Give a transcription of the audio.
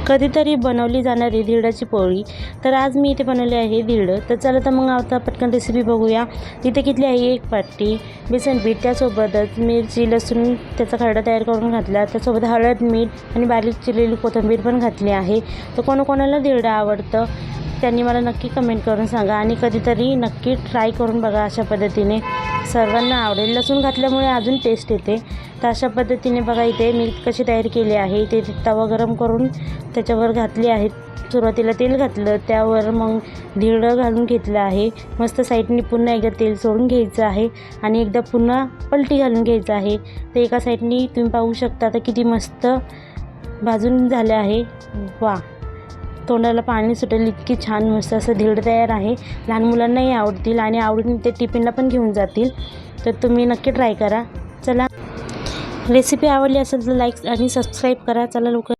कधीतरी बनवली जाणारी धिरडाची पोळी। तर आज मी इथे बनवली आहे धिरडं। तर चला तर मग आता पटकन रेसिपी बघूया। इथे घेतली आहे 1 वाटी बेसन पीठ, त्यासोबतच मिरची लसूण त्याचा खरडा तयार करून घातला, त्यासोबत हळद मीठ आणि बारीक चिरलेली कोथिंबीर पण घातली आहे। तर कोणाकोणाला धिरडं आवडतं त्यांनी मला नक्की कमेंट करून सांगा आणि कधीतरी नक्की ट्राय करून बघा। अशा पद्धतीने सर्वांना आवडेल, लसूण घातल्यामुळे अजून टेस्ट येते। तर अशा पद्धतीने बघा इथे मी कशी तयारी केली आहे। ते तवा गरम करून त्याच्यावर घातली आहे। सुरुवातीला तेल घातलं, त्यावर मग धिरडं घालून घेतलं आहे। मस्त साईडनी पुन्हा एकदा तेल सोडून घ्यायचं आहे आणि एकदा पुन्हा पलटी घालून घ्यायचं आहे। तर एका साईडनी तुम्ही पाहू शकता तर किती मस्त भाजून झाले आहे। वा, तोंडाला पाणी सुटेल इतकी छान मस्त असं धिरडं तयार आहे। लहान मुलांनाही आवडतील आणि आवडीने ते टिफिनला पण घेऊन जातील। तर तुम्ही नक्की ट्राय करा। चला, रेसिपी आवडली असेल तर लाईक आणि सबस्क्राईब करा। चला लवकर